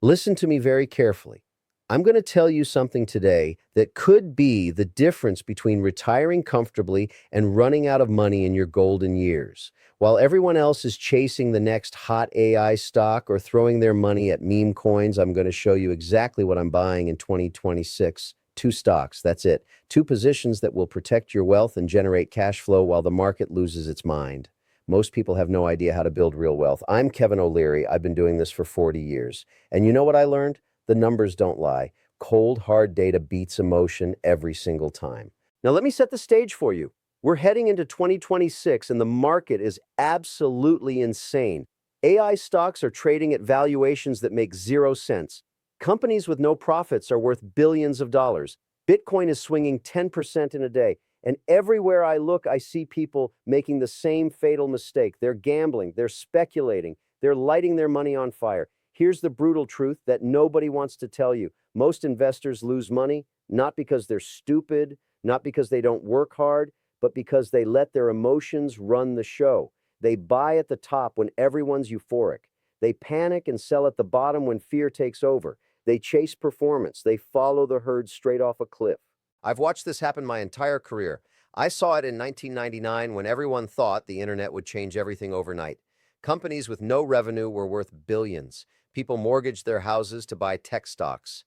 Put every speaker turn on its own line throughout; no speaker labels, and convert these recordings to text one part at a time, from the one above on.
Listen to me very carefully. I'm going to tell you something today that could be the difference between retiring comfortably and running out of money in your golden years. While everyone else is chasing the next hot AI stock or throwing their money at meme coins, I'm going to show you exactly what I'm buying in 2026. Two stocks, that's it. Two positions that will protect your wealth and generate cash flow while the market loses its mind. Most people have no idea how to build real wealth. I'm Kevin O'Leary. I've been doing this for 40 years. And you know what I learned? The numbers don't lie. Cold, hard data beats emotion every single time. Now, let me set the stage for you. We're heading into 2026, and the market is absolutely insane. AI stocks are trading at valuations that make zero sense. Companies with no profits are worth billions of dollars. Bitcoin is swinging 10% in a day. And everywhere I look, I see people making the same fatal mistake. They're gambling, they're speculating, they're lighting their money on fire. Here's the brutal truth that nobody wants to tell you. Most investors lose money, not because they're stupid, not because they don't work hard, but because they let their emotions run the show. They buy at the top when everyone's euphoric. They panic and sell at the bottom when fear takes over. They chase performance. They follow the herd straight off a cliff. I've watched this happen my entire career. I saw it in 1999 when everyone thought the internet would change everything overnight. Companies with no revenue were worth billions. People mortgaged their houses to buy tech stocks.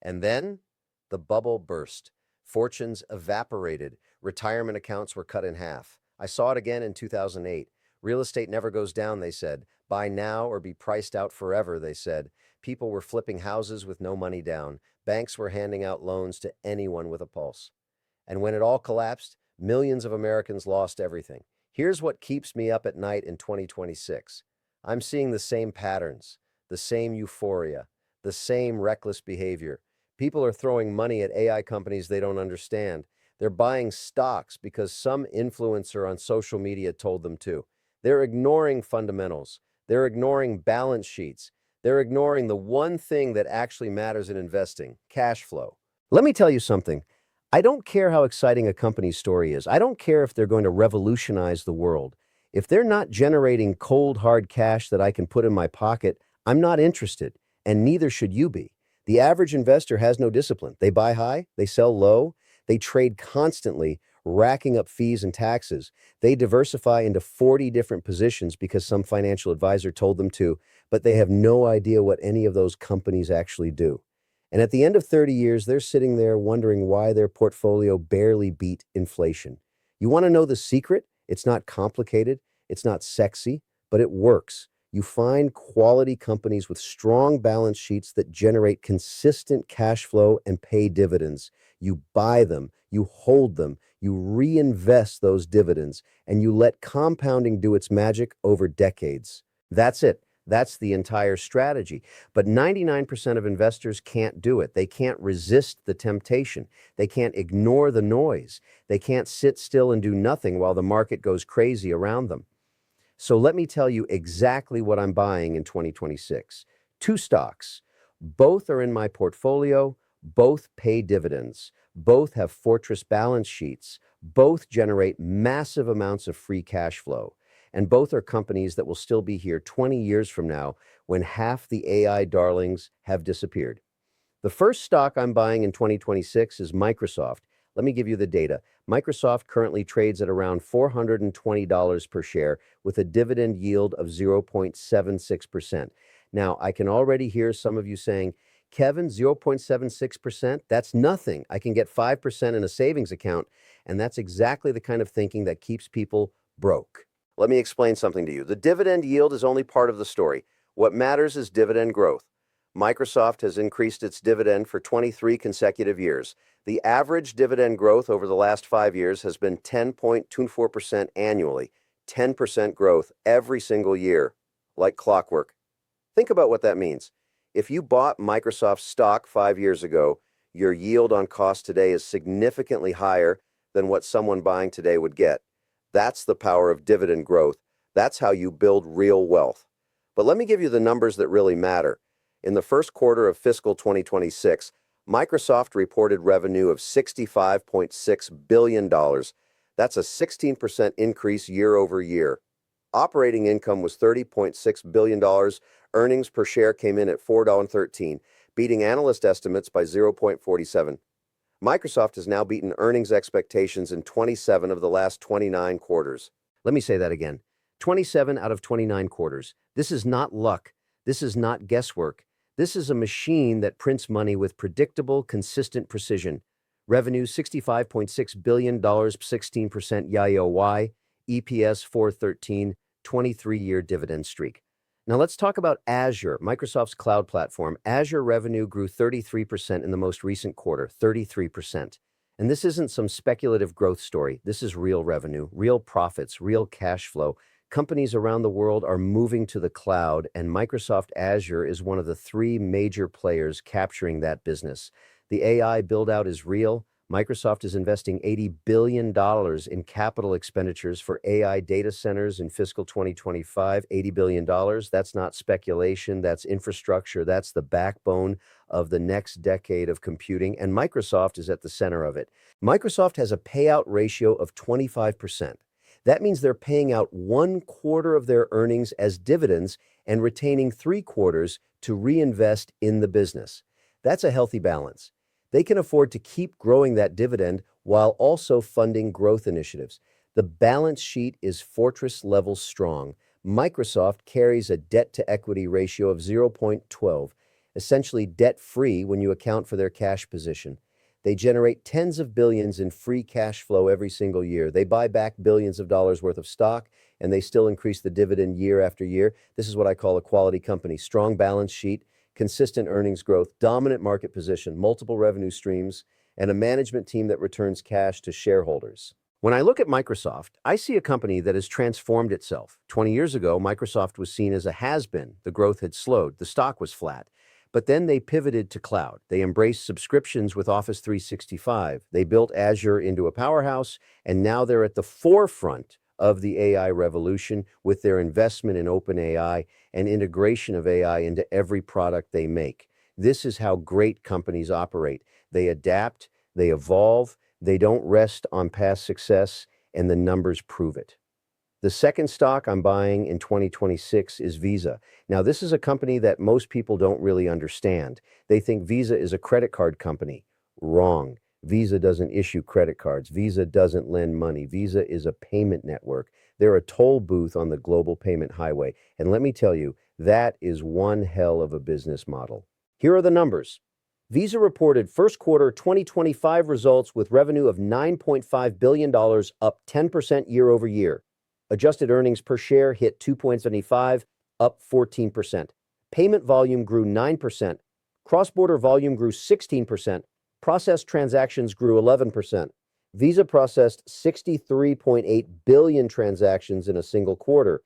And then the bubble burst. Fortunes evaporated. Retirement accounts were cut in half. I saw it again in 2008. Real estate never goes down, they said. Buy now or be priced out forever, they said. People were flipping houses with no money down. Banks were handing out loans to anyone with a pulse. And when it all collapsed, millions of Americans lost everything. Here's what keeps me up at night in 2026. I'm seeing the same patterns, the same euphoria, the same reckless behavior. People are throwing money at AI companies they don't understand. They're buying stocks because some influencer on social media told them to. They're ignoring fundamentals. They're ignoring balance sheets. They're ignoring the one thing that actually matters in investing, cash flow. Let me tell you something. I don't care how exciting a company's story is. I don't care if they're going to revolutionize the world. If they're not generating cold, hard cash that I can put in my pocket, I'm not interested, and neither should you be. The average investor has no discipline. They buy high, they sell low, they trade constantly, racking up fees and taxes. They diversify into 40 different positions because some financial advisor told them to, but they have no idea what any of those companies actually do. And at the end of 30 years, they're sitting there wondering why their portfolio barely beat inflation. You want to know the secret? It's not complicated, it's not sexy, but it works. You find quality companies with strong balance sheets that generate consistent cash flow and pay dividends. You buy them, you hold them, you reinvest those dividends, and you let compounding do its magic over decades. That's it. That's the entire strategy. But 99% of investors can't do it. They can't resist the temptation. They can't ignore the noise. They can't sit still and do nothing while the market goes crazy around them. So let me tell you exactly what I'm buying in 2026. Two stocks. Both are in my portfolio. Both pay dividends. Both have fortress balance sheets. Both generate massive amounts of free cash flow. And both are companies that will still be here 20 years from now when half the AI darlings have disappeared. The first stock I'm buying in 2026 is Microsoft. Let me give you the data. Microsoft currently trades at around $420 per share with a dividend yield of 0.76%. Now, I can already hear some of you saying, Kevin, 0.76%? That's nothing. I can get 5% in a savings account, and that's exactly the kind of thinking that keeps people broke. Let me explain something to you. The dividend yield is only part of the story. What matters is dividend growth. Microsoft has increased its dividend for 23 consecutive years. The average dividend growth over the last 5 years has been 10.24% annually, 10% growth every single year, like clockwork. Think about what that means. If you bought Microsoft stock 5 years ago, your yield on cost today is significantly higher than what someone buying today would get. That's the power of dividend growth. That's how you build real wealth. But let me give you the numbers that really matter. In the first quarter of fiscal 2026, Microsoft reported revenue of $65.6 billion. That's a 16% increase year over year. Operating income was $30.6 billion. Earnings per share came in at $4.13, beating analyst estimates by 0.47. Microsoft has now beaten earnings expectations in 27 of the last 29 quarters. Let me say that again. 27 out of 29 quarters. This is not luck. This is not guesswork. This is a machine that prints money with predictable, consistent precision. Revenue $65.6 billion, 16% YOY, EPS 413, 23-year dividend streak. Now let's talk about Azure, Microsoft's cloud platform. Azure revenue grew 33% in the most recent quarter, 33%. And this isn't some speculative growth story. This is real revenue, real profits, real cash flow. Companies around the world are moving to the cloud, and Microsoft Azure is one of the three major players capturing that business. The AI build-out is real. Microsoft is investing $80 billion in capital expenditures for AI data centers in fiscal 2025, $80 billion. That's not speculation, that's infrastructure, that's the backbone of the next decade of computing, and Microsoft is at the center of it. Microsoft has a payout ratio of 25%. That means they're paying out 1/4 of their earnings as dividends and retaining 3/4 to reinvest in the business. That's a healthy balance. They can afford to keep growing that dividend while also funding growth initiatives. The balance sheet is fortress-level strong. Microsoft carries a debt-to-equity ratio of 0.12, essentially debt-free when you account for their cash position. They generate tens of billions in free cash flow every single year. They buy back billions of dollars worth of stock, and they still increase the dividend year after year. This is what I call a quality company. Strong balance sheet, consistent earnings growth, dominant market position, multiple revenue streams, and a management team that returns cash to shareholders. When I look at Microsoft, I see a company that has transformed itself. 20 years ago, Microsoft was seen as a has-been. The growth had slowed. The stock was flat. But then they pivoted to cloud. They embraced subscriptions with Office 365. They built Azure into a powerhouse, and now they're at the forefront of the AI revolution with their investment in OpenAI and integration of AI into every product they make. This is how great companies operate. They adapt, they evolve, they don't rest on past success, and the numbers prove it. The second stock I'm buying in 2026 is Visa. Now, this is a company that most people don't really understand. They think Visa is a credit card company. Wrong. Visa doesn't issue credit cards. Visa doesn't lend money. Visa is a payment network. They're a toll booth on the global payment highway. And let me tell you, that is one hell of a business model. Here are the numbers. Visa reported first quarter 2025 results with revenue of $9.5 billion, up 10% year over year. Adjusted earnings per share hit 2.75, up 14%. Payment volume grew 9%. Cross-border volume grew 16%. Processed transactions grew 11%. Visa processed 63.8 billion transactions in a single quarter.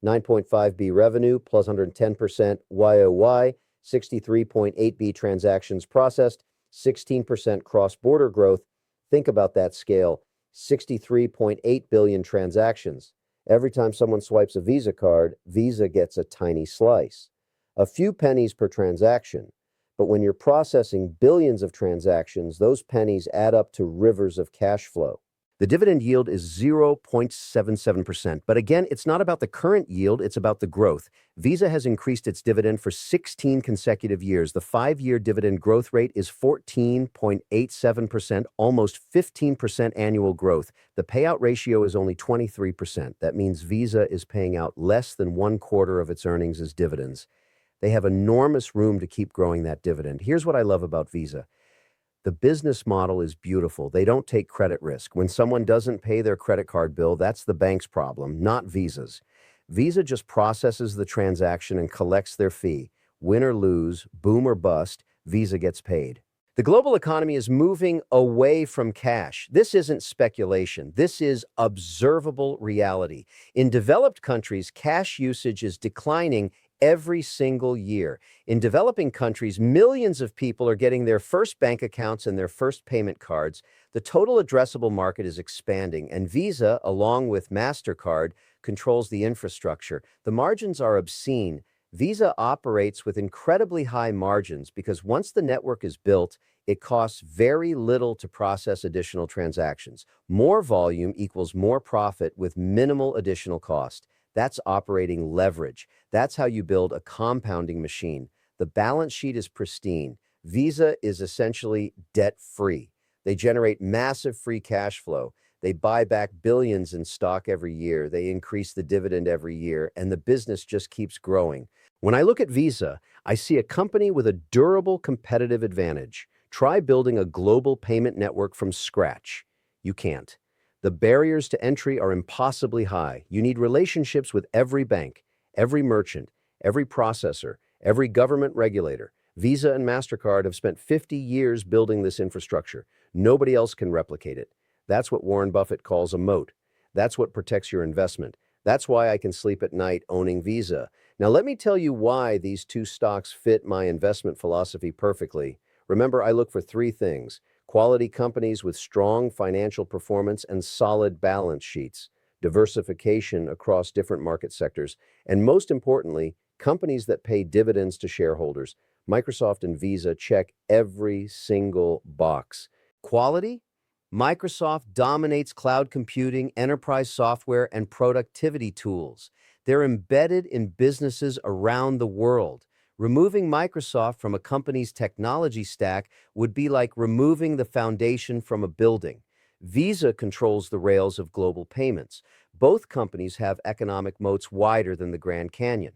9.5 B revenue plus 110% YOY, 63.8 B transactions processed, 16% cross-border growth. Think about that scale, 63.8 billion transactions. Every time someone swipes a Visa card, Visa gets a tiny slice. A few pennies per transaction. But when you're processing billions of transactions, those pennies add up to rivers of cash flow. The dividend yield is 0.77%. But again, it's not about the current yield, it's about the growth. Visa has increased its dividend for 16 consecutive years. The 5-year dividend growth rate is 14.87%, almost 15% annual growth. The payout ratio is only 23%. That means Visa is paying out less than 1/4 of its earnings as dividends. They have enormous room to keep growing that dividend. Here's what I love about Visa. The business model is beautiful. They don't take credit risk. When someone doesn't pay their credit card bill, that's the bank's problem, not Visa's. Visa just processes the transaction and collects their fee. Win or lose, boom or bust, Visa gets paid. The global economy is moving away from cash. This isn't speculation. This is observable reality. In developed countries, cash usage is declining every single year. In developing countries, millions of people are getting their first bank accounts and their first payment cards. The total addressable market is expanding, and Visa, along with MasterCard, controls the infrastructure. The margins are obscene. Visa operates with incredibly high margins because once the network is built, it costs very little to process additional transactions. More volume equals more profit with minimal additional cost. That's operating leverage. That's how you build a compounding machine. The balance sheet is pristine. Visa is essentially debt-free. They generate massive free cash flow. They buy back billions in stock every year. They increase the dividend every year, and the business just keeps growing. When I look at Visa, I see a company with a durable competitive advantage. Try building a global payment network from scratch. You can't. The barriers to entry are impossibly high. You need relationships with every bank, every merchant, every processor, every government regulator. Visa and MasterCard have spent 50 years building this infrastructure. Nobody else can replicate it. That's what Warren Buffett calls a moat. That's what protects your investment. That's why I can sleep at night owning Visa. Now, let me tell you why these two stocks fit my investment philosophy perfectly. Remember, I look for three things: quality companies with strong financial performance and solid balance sheets, diversification across different market sectors, and most importantly, companies that pay dividends to shareholders. Microsoft and Visa check every single box. Quality? Microsoft dominates cloud computing, enterprise software, and productivity tools. They're embedded in businesses around the world. Removing Microsoft from a company's technology stack would be like removing the foundation from a building. Visa controls the rails of global payments. Both companies have economic moats wider than the Grand Canyon.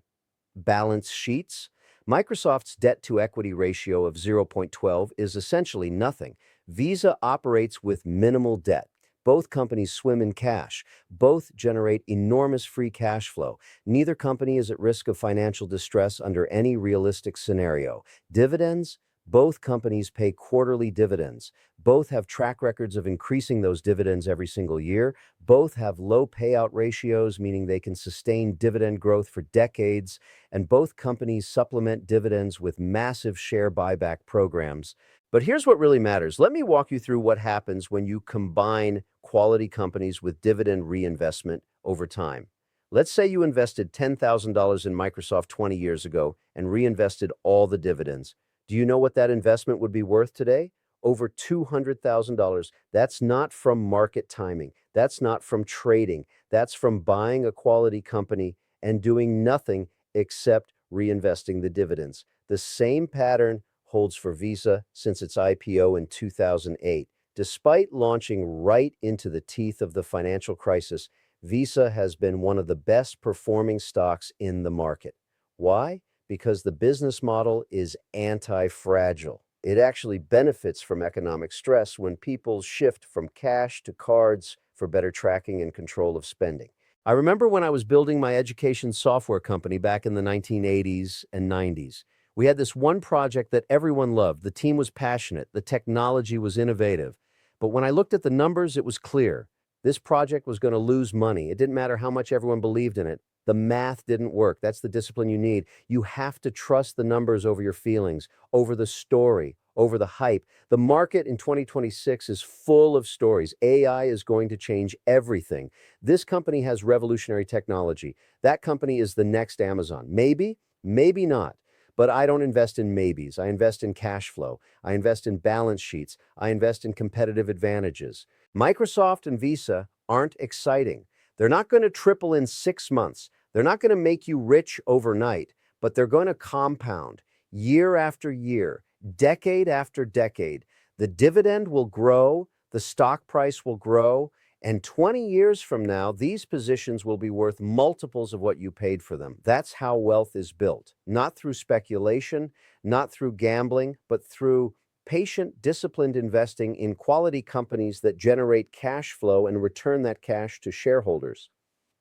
Balance sheets? Microsoft's debt-to-equity ratio of 0.12 is essentially nothing. Visa operates with minimal debt. Both companies swim in cash. Both generate enormous free cash flow. Neither company is at risk of financial distress under any realistic scenario. Dividends? Both companies pay quarterly dividends. Both have track records of increasing those dividends every single year. Both have low payout ratios, meaning they can sustain dividend growth for decades. And both companies supplement dividends with massive share buyback programs. But here's what really matters. Let me walk you through what happens when you combine quality companies with dividend reinvestment over time. Let's say you invested $10,000 in Microsoft 20 years ago and reinvested all the dividends. Do you know what that investment would be worth today? Over $200,000. That's not from market timing. That's not from trading. That's from buying a quality company and doing nothing except reinvesting the dividends. The same pattern holds for Visa since its IPO in 2008. Despite launching right into the teeth of the financial crisis, Visa has been one of the best performing stocks in the market. Why? Because the business model is anti-fragile. It actually benefits from economic stress when people shift from cash to cards for better tracking and control of spending. I remember when I was building my education software company back in the 1980s and 90s. We had this one project that everyone loved. The team was passionate. The technology was innovative. But when I looked at the numbers, it was clear. This project was going to lose money. It didn't matter how much everyone believed in it. The math didn't work. That's the discipline you need. You have to trust the numbers over your feelings, over the story, over the hype. The market in 2026 is full of stories. AI is going to change everything. This company has revolutionary technology. That company is the next Amazon. Maybe, maybe not. But I don't invest in maybes. I invest in cash flow. I invest in balance sheets. I invest in competitive advantages. Microsoft and Visa aren't exciting. They're not going to triple in 6 months. They're not going to make you rich overnight, but they're going to compound year after year, decade after decade. The dividend will grow, the stock price will grow, and 20 years from now, these positions will be worth multiples of what you paid for them. That's how wealth is built, not through speculation, not through gambling, but through patient, disciplined investing in quality companies that generate cash flow and return that cash to shareholders.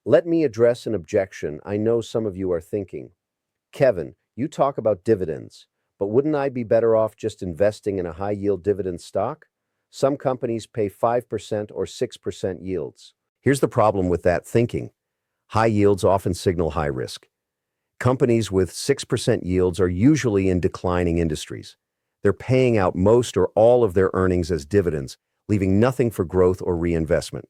Let me address an objection I know some of you are thinking. Kevin, you talk about dividends, but wouldn't I be better off just investing in a high-yield dividend stock? Some companies pay 5% or 6% yields. Here's the problem with that thinking. High yields often signal high risk. Companies with 6% yields are usually in declining industries. They're paying out most or all of their earnings as dividends, leaving nothing for growth or reinvestment.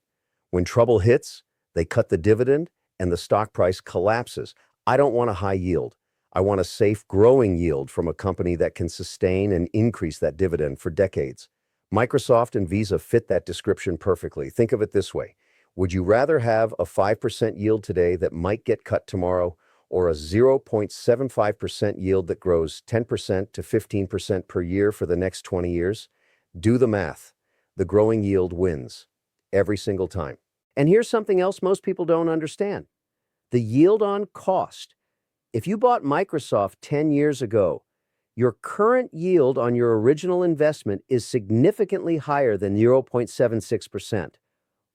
When trouble hits, they cut the dividend and the stock price collapses. I don't want a high yield. I want a safe, growing yield from a company that can sustain and increase that dividend for decades. Microsoft and Visa fit that description perfectly. Think of it this way. Would you rather have a 5% yield today that might get cut tomorrow, or a 0.75% yield that grows 10% to 15% per year for the next 20 years? Do the math. The growing yield wins every single time. And here's something else most people don't understand. The yield on cost. If you bought Microsoft 10 years ago, your current yield on your original investment is significantly higher than 0.76%.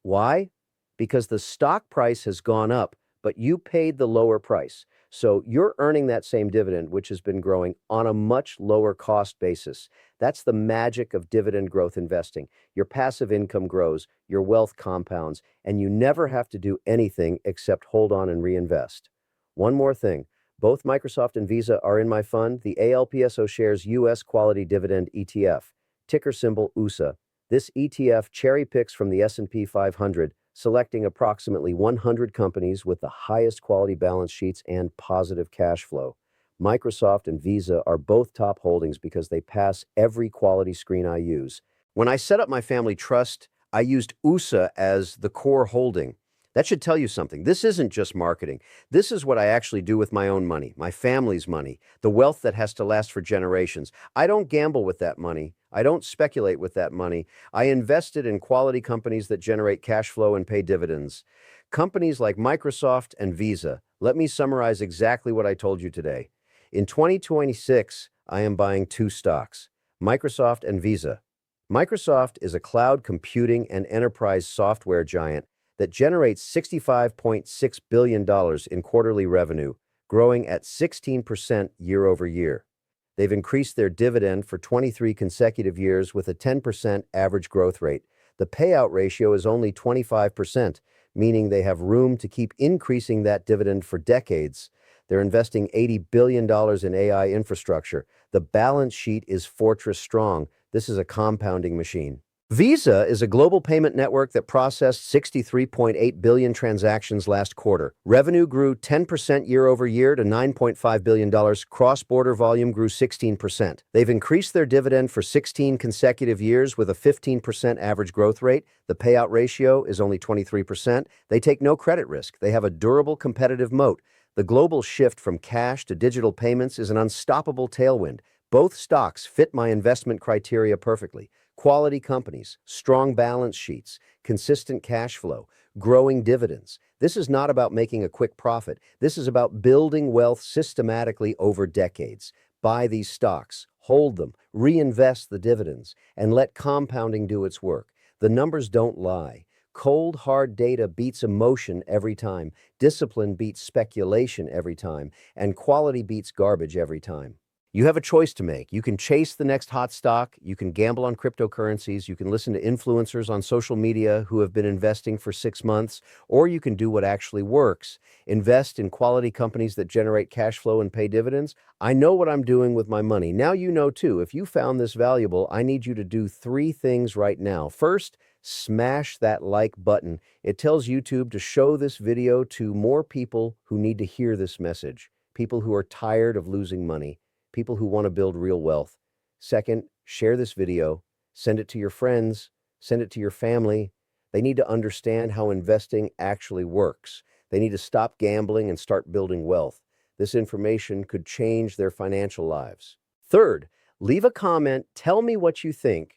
Why? Because the stock price has gone up, but you paid the lower price. So you're earning that same dividend, which has been growing on a much lower cost basis. That's the magic of dividend growth investing. Your passive income grows, your wealth compounds, and you never have to do anything except hold on and reinvest. One more thing. Both Microsoft and Visa are in my fund, the ALPSO Shares U.S. Quality Dividend ETF, ticker symbol USA. This ETF cherry picks from the S&P 500, selecting approximately 100 companies with the highest quality balance sheets and positive cash flow. Microsoft and Visa are both top holdings because they pass every quality screen I use. When I set up my family trust, I used USA as the core holding. That should tell you something. This isn't just marketing. This is what I actually do with my own money, my family's money, the wealth that has to last for generations. I don't gamble with that money. I don't speculate with that money. I invested in quality companies that generate cash flow and pay dividends. Companies like Microsoft and Visa. Let me summarize exactly what I told you today. In 2026, I am buying two stocks, Microsoft and Visa. Microsoft is a cloud computing and enterprise software giant that generates $65.6 billion in quarterly revenue, growing at 16% year over year. They've increased their dividend for 23 consecutive years with a 10% average growth rate. The payout ratio is only 25%, meaning they have room to keep increasing that dividend for decades. They're investing $80 billion in AI infrastructure. The balance sheet is fortress strong. This is a compounding machine. Visa is a global payment network that processed 63.8 billion transactions last quarter. Revenue grew 10% year over year to $9.5 billion. Cross-border volume grew 16%. They've increased their dividend for 16 consecutive years with a 15% average growth rate. The payout ratio is only 23%. They take no credit risk. They have a durable competitive moat. The global shift from cash to digital payments is an unstoppable tailwind. Both stocks fit my investment criteria perfectly. Quality companies, strong balance sheets, consistent cash flow, growing dividends. This is not about making a quick profit. This is about building wealth systematically over decades. Buy these stocks, hold them, reinvest the dividends, and let compounding do its work. The numbers don't lie. Cold, hard data beats emotion every time. Discipline beats speculation every time. And quality beats garbage every time. You have a choice to make. You can chase the next hot stock, you can gamble on cryptocurrencies, you can listen to influencers on social media who have been investing for 6 months, or you can do what actually works. Invest in quality companies that generate cash flow and pay dividends. I know what I'm doing with my money. Now you know too. If you found this valuable, I need you to do 3 things right now. First, smash that like button. It tells YouTube to show this video to more people who need to hear this message. People who are tired of losing money. People who want to build real wealth. Second, share this video, send it to your friends, send it to your family. They need to understand how investing actually works. They need to stop gambling and start building wealth. This information could change their financial lives. Third, leave a comment, tell me what you think.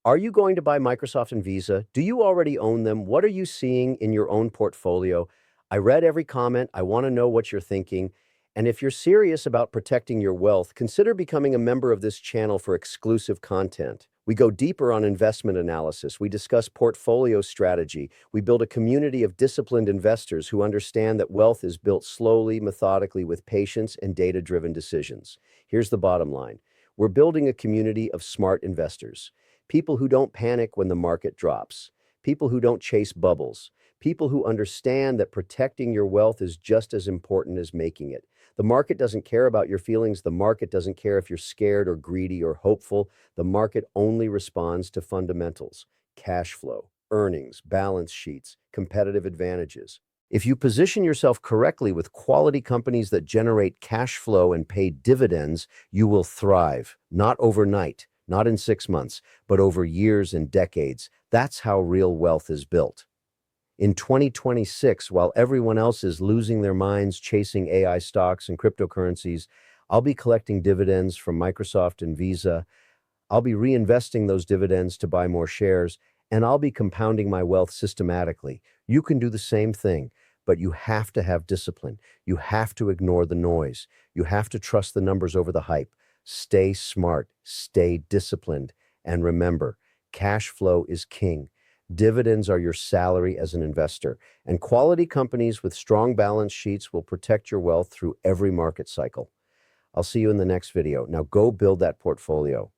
Are you going to buy Microsoft and Visa? Do you already own them? What are you seeing in your own portfolio? I read every comment. I want to know what you're thinking. And if you're serious about protecting your wealth, consider becoming a member of this channel for exclusive content. We go deeper on investment analysis. We discuss portfolio strategy. We build a community of disciplined investors who understand that wealth is built slowly, methodically, with patience and data-driven decisions. Here's the bottom line. We're building a community of smart investors. People who don't panic when the market drops. People who don't chase bubbles. People who understand that protecting your wealth is just as important as making it. The market doesn't care about your feelings. The market doesn't care if you're scared or greedy or hopeful. The market only responds to fundamentals, cash flow, earnings, balance sheets, competitive advantages. If you position yourself correctly with quality companies that generate cash flow and pay dividends, you will thrive, not overnight, not in 6 months, but over years and decades. That's how real wealth is built. In 2026, while everyone else is losing their minds chasing AI stocks and cryptocurrencies, I'll be collecting dividends from Microsoft and Visa. I'll be reinvesting those dividends to buy more shares, and I'll be compounding my wealth systematically. You can do the same thing, but you have to have discipline. You have to ignore the noise. You have to trust the numbers over the hype. Stay smart, stay disciplined, and remember, cash flow is king. Dividends are your salary as an investor, and quality companies with strong balance sheets will protect your wealth through every market cycle. I'll see you in the next video. Now go build that portfolio.